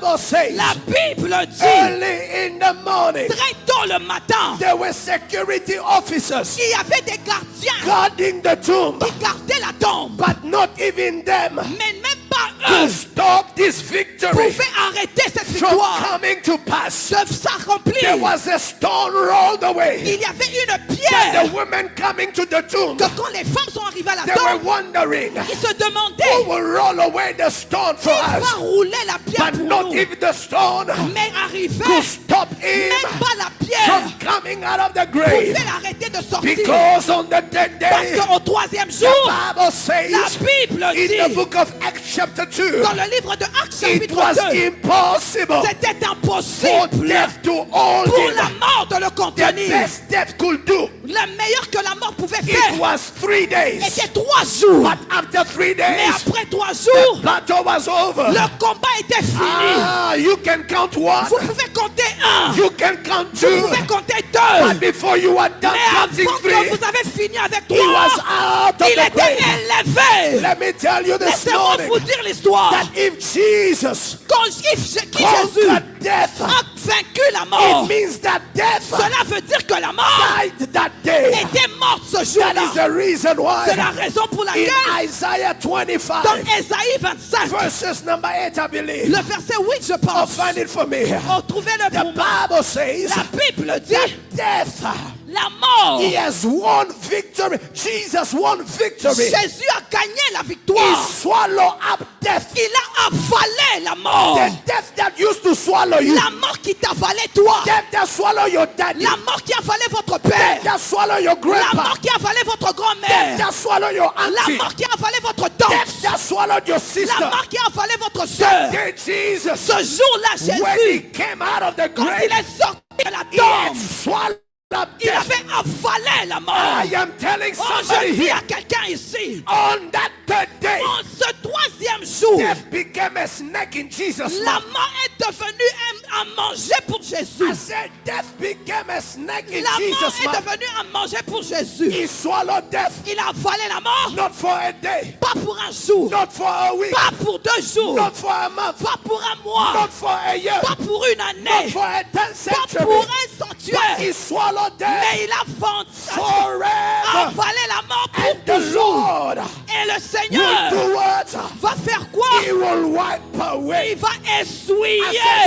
Bible says, la Bible dit, early in the morning, très tôt le matin, there were security officers il y avait des gardiens guarding the tomb, qui gardaient la tombe, but not even them mais même pas to eux stop this victory pouvaient arrêter cette from victoire coming to pass. de s'accomplir. There was a stone rolled away. Il y avait une That pierre the women coming to the tomb, que quand les femmes sont arrivées à la they were tombe, wondering, ils se who demandaient will roll away the stone for qui va us? rouler la pierre But pour not nous. if the stone Mais arrivait, could stop him même pas la from pierre coming out of the pouvait grave. l'arrêter de sortir. Because on the third Parce day, qu'au troisième the jour, Bible says la Bible in the dit, book of Acts chapter 2, dans le livre de Actes it chapitre was 2, impossible c'était for impossible death to hold pour him. la mort de le The contenir. best death could do, Le meilleur que la mort pouvait it faire was 3 days. était 3 jours. But after 3 Mais days, après 3 jours, battle was over. le combat était fini. Ah, you can count one, Vous pouvez compter 1, you can count vous two, pouvez compter but 2. before you are done Mais counting avant que three, vous avez fini avec he was 3, out of il the était grave. élevé. Let me tell you this Laissez-moi morning vous dire l'histoire. that if Jesus Quand Jésus conquered death, a vaincu la mort, it means that death cela veut dire que la mort died that day. était morte ce That is jour-là. the reason C'est la why raison pour in laquelle, Isaiah dans 25, Ésaïe 25, verses number 8, I believe, le verset 8, je oh, pense, find it for me. on trouvait le The pour Bible says La Bible dit, that death, la mort, he has won victory. Jesus won victory. Jésus a gagné la He victoire. swallowed up death. Il a avalé la mort. The death that used to swallow you. La mort qui t'avalait toi. Death that swallowed your daddy. La mort qui a avalé votre Death père. that swallowed your La grandpa. mort qui a avalé votre Death grand-mère. that swallowed your La auntie. mort qui a avalé votre Death tante. that swallowed your La sister. mort qui a avalé votre soeur. Dear Jesus, Ce jour-là, when he Jésus, came out of the quand il grave, est sorti de la he had tombe, swallowed up il death. avait avalé la I mort. am telling Oh, somebody je dis here, à quelqu'un ici, on that third day, en ce troisième jour, death became a snake in Jesus' la mouth. mort est devenue à manger pour Jésus. I said death became a snake in La mort Jesus' est mouth. devenue à manger pour Jésus. He swallowed death, Il a avalé la mort, not for a day, pas pour un jour, not for a week, pas pour 2 jours, not for a month, pas pour un mois, not for a year, pas pour une not année, for a 10th pas century. pour un But sanctuaire. he swallowed death Mais il a forever. avalé la mort pour And the toujours. Lord Et le will Seigneur do what? va faire quoi? He will wipe away. Il va I said he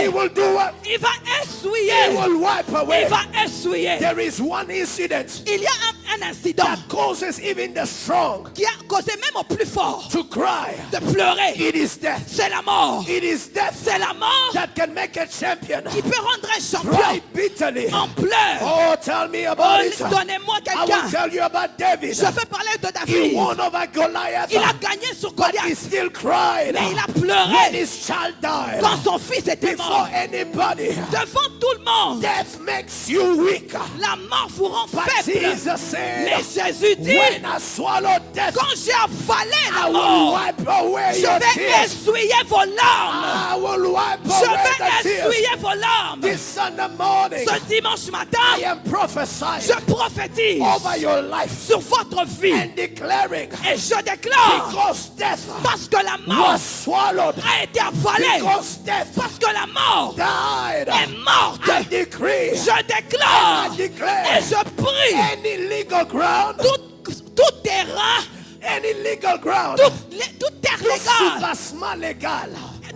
essuyer. will do what? Il va He essuyer. will wipe away. Il va essuyer. There is one incident Il y a un incident that causes even the strong qui a causé même au plus fort to cry. de pleurer. It is death. C'est la mort. It is death C'est la mort that can make a champion qui peut rendre un cry champion bitterly. en pleurs. Oh, tell me Oh, about it. donnez-moi I will quelqu'un. tell you about David. Je veux parler de He David. won over Goliath, Il a gagné sur but he Goliath. still cried Mais il a when pleuré his child died. quand son fils était Before mort. anybody, Devant tout le monde. death makes you weak. La mort vous rend But faible. Jesus Mais said, Jésus dit, when I swallow death, quand j'ai avalé la I will mort, wipe away je your vais tears. essuyer vos larmes. I will wipe Je away vais the tears. essuyer vos larmes. This Sunday morning, Ce dimanche I matin, am prophesying je prophétise over your life sur votre vie and declaring, et je déclare, because death parce que la mort was swallowed, a été avalée, because death parce que la mort died, est morte, I decree, je déclare I et declare, je prie any legal ground, tout terrain, any legal ground, tout terre tout légal, surpassement légal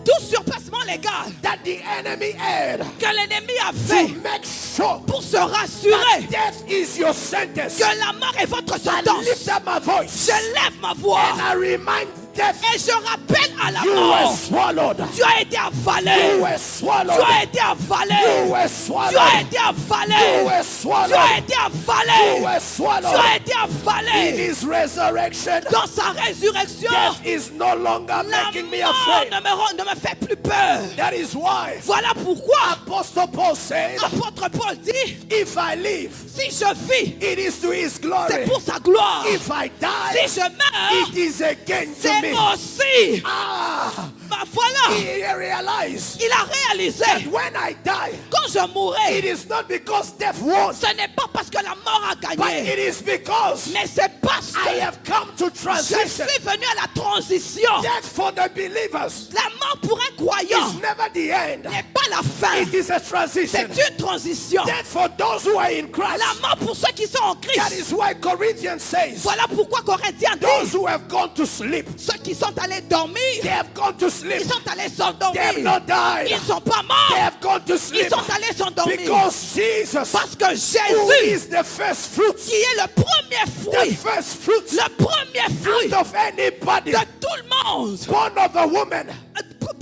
tout surpassement légal that the enemy had que l'ennemi a to fait make sure pour se rassurer death is your sentence. que la mort est votre I lift sentence. up my voice Je lève ma voix and I remind death, et je rappelle à la you were mort, swallowed. tu as été You avalé, were tu swallowed. as été avalé, You were tu as swallowed. été You avalé, were tu as swallowed. été You avalé, were tu as swallowed. été In avalé. his resurrection, Dans sa résurrection, death is no longer la making me mort afraid. ne me fait plus peur. That is why Voilà pourquoi Apostle Paul said, l'apôtre Paul dit, if I live, si je vis, it is to his c'est glory. pour sa gloire. If I Si die, je meurs, it is again to c'est me. moi aussi. Ah, Bah voilà, he realized il a réalisé, that when I die, quand je mourrai, it is not because death won, ce n'est pas parce que la mort a but gagné, it is because mais c'est parce I que have come to je transition. suis venu à la transition. Death for the believers La mort pour un croyant is never the end. n'est pas la fin, It is a transition. c'est une transition. Death for those who are in Christ. La mort pour ceux qui sont en That Christ. is why Corinthians says, Voilà pourquoi Corinthiens those dit, who have gone to sleep, ceux qui sont allés dormir, they have gone to sleep. ils sont allés They have s'endormir. not died. Ils ne sont pas They morts, have gone to ils sleep sont allés s'endormir. because Jesus, Parce que who Jésus, is the first fruits, qui est le premier the fruit, first fruits le premier fruit out of anybody de tout le monde, born of a woman,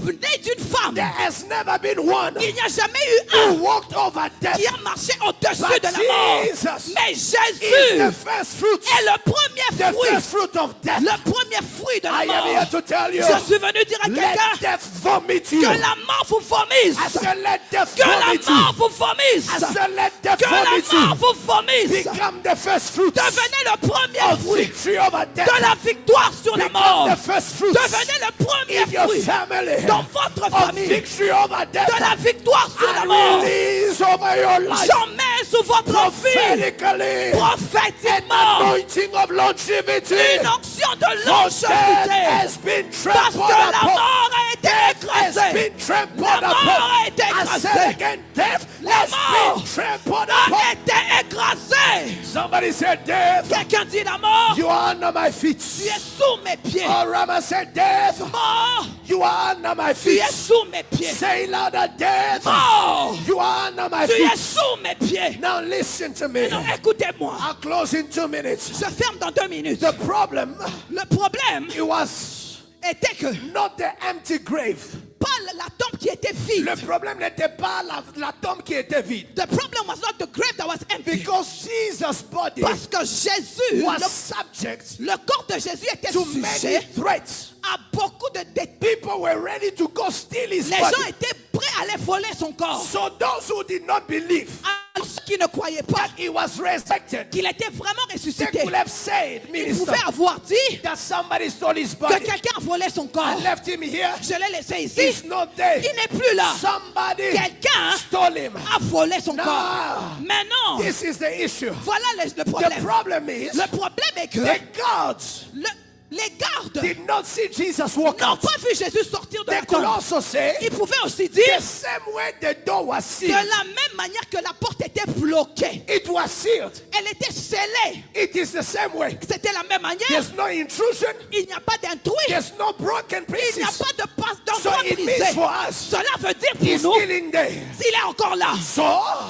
né d'une femme, there has never been one il n'y a jamais eu un who walked over death. qui a marché au-dessus But de la mort. Jesus Mais is Jésus the first fruits, est le premier the fruit, first fruit of death. le premier fruit de I la am here mort. to tell you, Je suis venu dire à let quelqu'un death vomit you. que la mort vous vomisse, I said, let death que la vomit you. mort vous vomisse, I said, let death que la vomit mort you. vous vomisse. Become the first fruits Devenez le premier of fruit victory over de death. la victoire sur la mort. Become the first fruits Devenez le premier in your fruit family dans votre of famille victory over death. de la victoire sur la And mort. release over your life J'en mets sous votre vie prophetically an prophétiquement anointing of longevity. une onction de For death longévité. has been Parce trampled que la upon. mort a été Has écrasée. been trampled La mort upon. a été I said écrasée. again, death La has mort been trampled A upon. été écrasée. Somebody said, death, Quelqu'un dit la mort, you are under my feet. tu es sous mes pieds. Oh, Rama said, death, Mort, you are under my tu feet. es sous mes pieds. Say louder, death, Mort, you are under my tu es feet. sous mes pieds. Now listen to me. Non, écoutez-moi. I'll close in 2 minutes. Je ferme dans 2 minutes. The problem, Le problème it was était que not the empty grave. pas la tombe qui était vide. Le problème n'était pas la tombe qui était vide. The problem was not the grave that was empty. Because Jesus' body Parce que Jésus, was subject le corps de Jésus était to many sujet threats. à beaucoup de détails. People were ready to go steal his Les gens body. étaient prêts à aller voler son corps. So those who did not believe À ceux qui ne croyaient pas that he was resurrected, qu'il était vraiment they ressuscité, could have said, ils minister, pouvaient avoir dit that somebody stole his que body. quelqu'un a volé son corps. I left him here. Je l'ai laissé ici. He's not there. Il n'est plus là. Somebody Quelqu'un stole him. a volé son No. corps. Mais non. This is the issue. Voilà le The problème. problem is Le problème est que the guards les gardes did not see Jesus walk n'ont out. pas vu Jésus sortir de They la could tombe. also say Ils pouvaient aussi the dire same way the door was de sealed. la même manière que la porte était bloquée. It was sealed. Elle était scellée. It is the same way. C'était la même manière. There's no intrusion. Il n'y a pas d'intrus. There's no broken Il n'y a pieces. pas de passe So d'endroit it brisé. means for us, Cela veut dire he's pour nous, still in there. s'il est encore là, So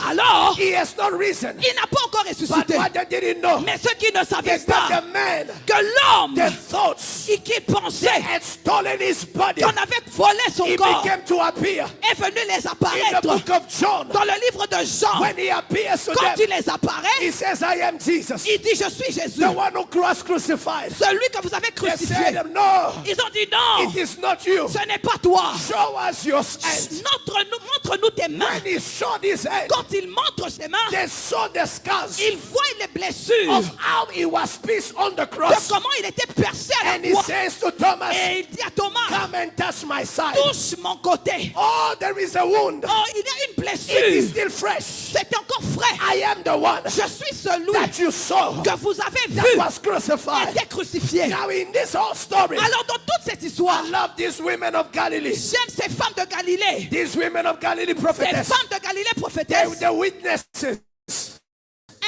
alors he has not risen. il n'a pas encore But ressuscité. what they didn't know Mais ceux qui ne savaient is that pas the man, que l'homme, the thoughts, et qui pensaient had stolen his body, qu'on avait volé son he corps began to appear est venu les in the apparaître. book of John. Dans le livre de Jean, When he appears to quand them, il les apparaît, he says, I am Jesus, il dit, je suis Jésus, the one who was crucified. celui que vous avez They crucifié. said, no, Ils ont dit non, it is not you. ce n'est pas toi. Show us your hands. Montre-nous tes mains. When he showed his hands, Quand il montre ses mains, they saw the scars il voit les blessures of how he was pierced on the de cross. comment il était percé à And la he croix. says to Thomas, Et il dit à Thomas, come and touch my side. touche mon côté. Oh, there is a wound. Oh, il y a une It is blessure. still fresh. C'est encore frais. I am the one Je suis celui that you saw que vous avez that vu was crucified. était crucifié. Now in this whole story, Alors dans toute cette histoire, I love these women of Galilee. j'aime ces femmes de Galilée. These women of Galilee Ces prophetess. femmes de Galilée They prophétesses, were the witnesses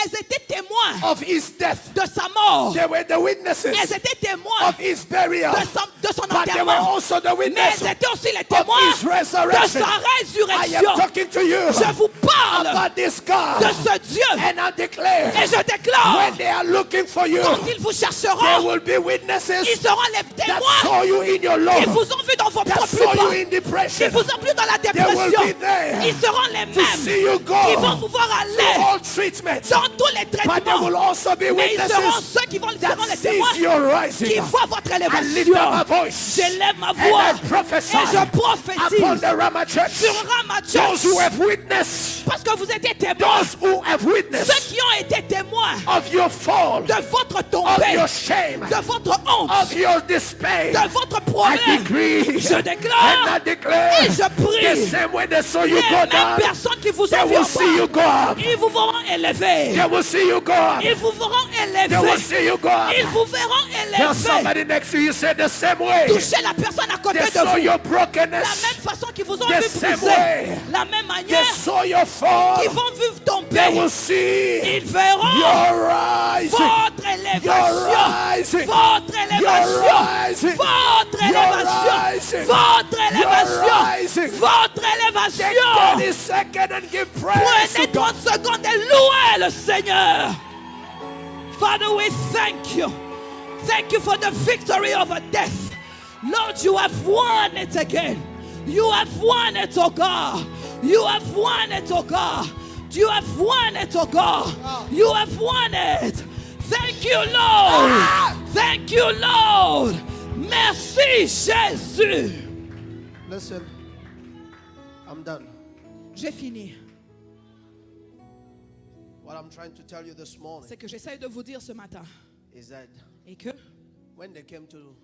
elles étaient témoins of his death. de sa mort. They were the witnesses Elles étaient témoins of his burial. de son But they were enterrement. also the Mais witnesses elles étaient aussi les of témoins his de resurrection. sa I am résurrection. talking to you Je vous parle about this God. de ce Dieu. And I declare, Et je déclare, when they are looking for you, quand ils vous there chercheront, will be witnesses ils seront les that témoins saw you in your qui love, vous ont vu dans vos that propres saw you pas, in qui depression, vous ont vu dans la They will dépression. be there Ils seront les to mêmes see you qui vont go pouvoir through aller all treatment. dans tous les But there traitements. will also be Mais ils seront witnesses ceux qui vont that seront les témoins sees your rising. qui voient votre I lift up my élévation. voice J'élève ma and voix I prophesy et je upon prophétise the Rama Church. sur Rama Those Church who have witnessed, parce que vous étiez témoins. those who have Ceux witnessed qui ont été témoins of your fall, de votre of tombée, your shame, de votre honte, of your despair. de votre I problème. decree Je and déclare I declare et je prie. the same way they saw you Les go mêmes down, personnes qui vous they ont vu will en see you bas, go up. ils vous verront élever. They will see you go up. Ils vous verront They will élever. see you go up. Ils vous verront Tell élever. somebody next to you, say the same way. Touchez la personne à côté They de saw vous. your La brokenness. même façon qu'ils vous ont The vu same briser. way. La même They manière saw your fall. qu'ils vont vu They tomber. will see Ils verront your rising. votre Your élévation. rising. Votre élévation. Your rising. Votre Your élévation. rising. Votre Your élévation. rising. Votre Take élévation. 30 seconds and give praise to Prenez God. 30 secondes et louez le Seigneur. Father, we thank you. Thank you for the victory over death. Lord, you have won it again. You have won it, oh God. You have won it, oh God. You have won it, oh God. You have won it. Thank you, Lord. Thank you, Lord. Merci, Jésus. Listen, I'm done. J'ai fini. What I'm trying to tell you this morning C'est que j'essaie de vous dire ce matin. is that Et que when they came to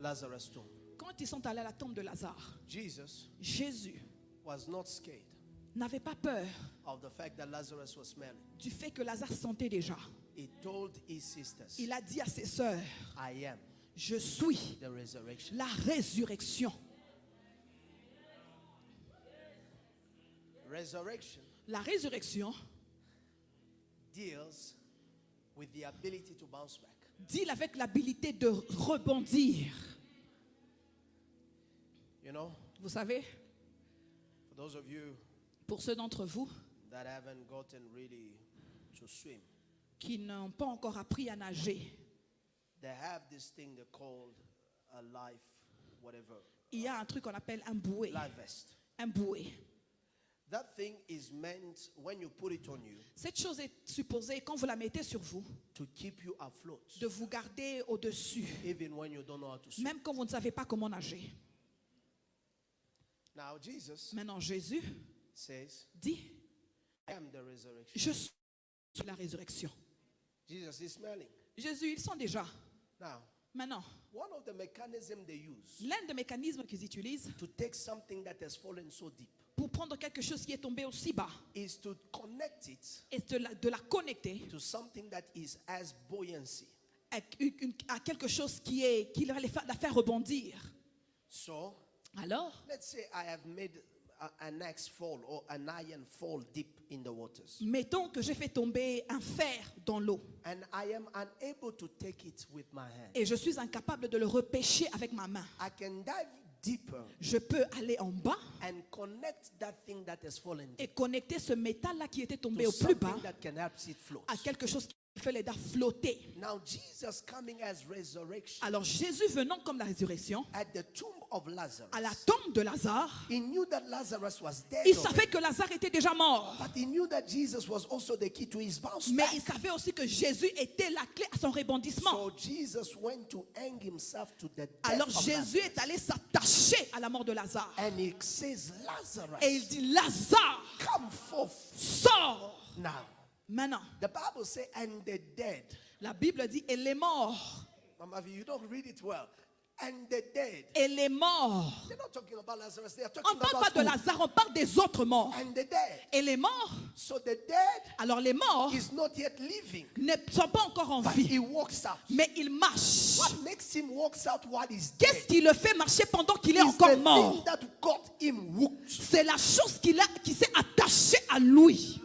Lazarus' tomb, quand ils sont allés à la tombe de Lazare, Jesus Jésus was not scared n'avait pas peur of the fact that Lazarus was smelling. du fait que Lazare sentait déjà. He told his sisters, Il a dit à ses sœurs, I am je suis the resurrection. la résurrection. Resurrection La résurrection deals with the ability to bounce back. deal avec l'habilité de rebondir. You know, Vous savez, for those of you pour ceux d'entre vous that haven't gotten really to swim, qui n'ont pas encore appris à nager, they have this thing they call a life whatever, il y a un truc qu'on appelle un bouée. life vest. Un bouée. That thing is meant, when you put it on you, Cette chose est supposée, quand vous la mettez sur vous, to keep you afloat, de vous garder au-dessus, even when you don't know how to swim. même quand vous ne savez pas comment nager. Now Jesus Maintenant, Jésus says, dit, I am the resurrection. je suis la résurrection. Jesus is smelling. Jésus, ils sont déjà. Now, Maintenant, one of the mechanisms they use l'un des mécanismes qu'ils utilisent to take something that has fallen so deep pour prendre quelque chose qui est tombé aussi bas is to connect it et de la connecter to something that is as buoyancy. à quelque chose qui la faire rebondir. So, Alors, let's say I have made an axe fall or an iron fall deep in the waters, mettons que j'ai fait tomber un fer dans l'eau and I am unable to take it with my hand. et je suis incapable de le repêcher avec ma main. I can dive deeper Je peux aller en bas and connect that thing that has fallen et deep connecter ce métal-là qui était tombé to au plus bas something that can help it float. à quelque chose qui fait les dents flotter. Now Jesus coming as resurrection Alors Jésus venant comme la résurrection at the tomb of Lazarus. à la tombe de Lazare, He knew that Lazarus was dead. il already, savait que Lazare était déjà mort. but he knew that Jesus was also the key to his bounce Mais back. il savait aussi que Jésus était la clé à son rebondissement. So Jesus went to hang himself to the death Alors of Jésus Lazarus. est allé s'attacher à la mort de Lazare. And he says, Lazarus, Et il dit, Lazare, come forth sors. now. Maintenant, The Bible says, and the dead. la Bible dit, et les morts, Mama, you don't read it well. And the dead. et les morts. They're not talking about Lazarus. They are On talking ne parle about pas de who? Lazare, on parle des autres morts. And the dead. Et les morts, So the dead alors les morts is not yet living, ne sont pas encore en but vie, he walks out. mais ils marchent. What makes him walks out while he's dead? Qu'est-ce qui le fait marcher pendant qu'il est Is encore the mort? thing that got him hooked. C'est la chose qui s'est attachée à lui.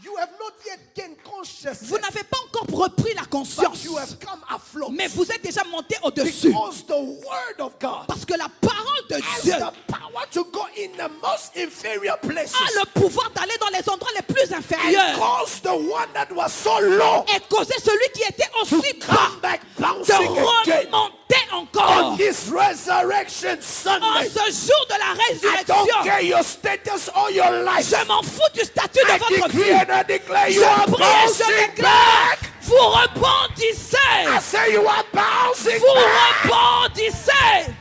You have not yet gained consciousness, Vous n'avez pas encore repris la but conscience, you have come afloat. mais vous êtes déjà monté au-dessus. Because the word of God Parce que la parole de has Dieu the power to go in the most inferior places a le pouvoir d'aller dans les endroits les plus and inférieurs cause the one that was so low et causer celui qui était aussi bas come back de bouncing again. remonter encore. On this resurrection En Sunday, ce jour de la I don't résurrection, care your status or your life. je m'en fous du statut de I votre decree vie. and I declare you Je are prie et je bouncing déclare, back. vous rebondissez. I say you are bouncing Vous back. rebondissez.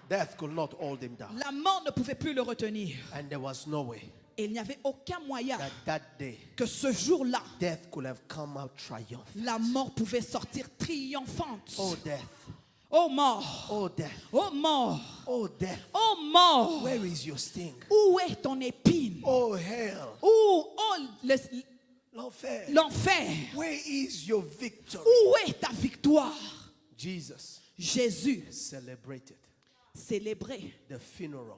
Death could not hold him down. La mort ne pouvait plus le retenir. And there was no way Et il n'y avait aucun moyen that day que ce jour-là, death could have come out triumphant. la mort pouvait sortir triomphante. Oh death, Oh mort, oh death, oh mort, oh death. oh mort. Where is your sting? Où est ton épine? Oh hell, Où l'enfer. l'enfer? Where is your victory? Où est ta victoire? Jesus Jésus celebrated célébrait the funeral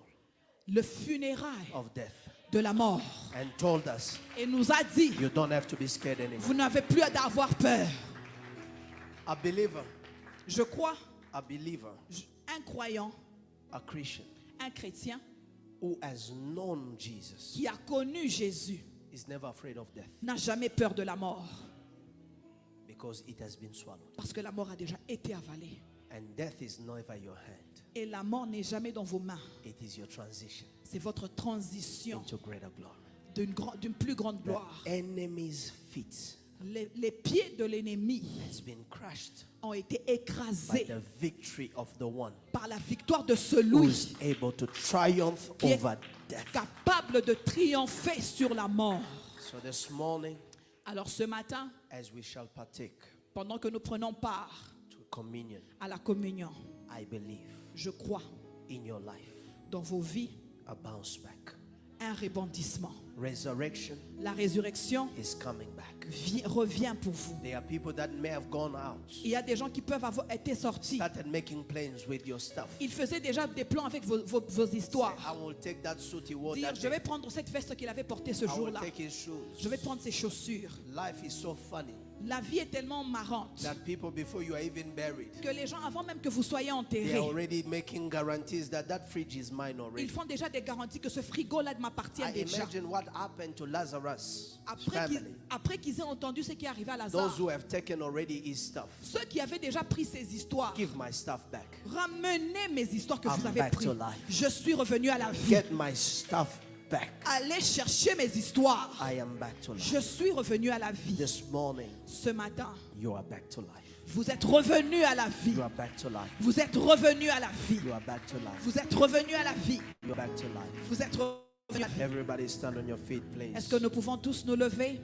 le funérail of death de la mort and told us et nous a dit, you don't have to be scared anymore. vous n'avez plus à avoir peur. A believer, Je crois, a believer, un croyant, a Christian un chrétien who has known Jesus qui a connu Jésus is never afraid of death n'a jamais peur de la mort because it has been swallowed. parce que la mort a déjà été avalée. And death is never your hand. Et la mort n'est jamais dans vos mains. It is your transition C'est votre transition into greater glory. d'une plus grande The gloire. enemy's feet Les pieds de l'ennemi has been crushed ont été by écrasés the victory of the one par la victoire de who celui is able to triumph qui est over death. capable de triompher sur la mort. So this morning, Alors ce matin, as we shall partake pendant que nous prenons part to communion, à la communion, I believe je crois in your life dans vos vies a bounce back. un rebondissement. Resurrection La résurrection is coming back. revient pour vous. There are people that may have gone out, Il y a des gens qui peuvent avoir été sortis. started making plans with your stuff. Ils faisaient déjà des plans avec vos histoires. I will take that suit he wore Dire, that je vais day. prendre cette veste qu'il avait portée ce I will jour-là. take his shoes. Je vais prendre ses chaussures. Life is so funny La vie est tellement marrante that people, before you are even buried, que les gens, avant même que vous soyez they are enterrés, already making guarantees that that fridge is mine ils already. font déjà des garanties que ce frigo-là m'appartient I déjà. imagine what happened to Lazarus' Après family. qu'ils aient entendu ce qui est arrivé à Those Lazare, who have taken already his stuff, ceux qui avaient déjà pris ces histoires, give my stuff back. ramenez mes histoires que I'm vous avez back prises. to life. Je suis revenu à la vie. Get my stuff back. Allez chercher mes histoires. I am back to life. Je suis revenu à la vie. This morning, Ce matin, you are back to life. vous êtes revenu à la vie. You are back to life. Vous êtes revenu à la vie. You are back to life. Vous êtes revenu à la vie. You are back to life. Vous êtes revenu à la vie. Everybody stand on your feet, please. Est-ce que nous pouvons tous nous lever?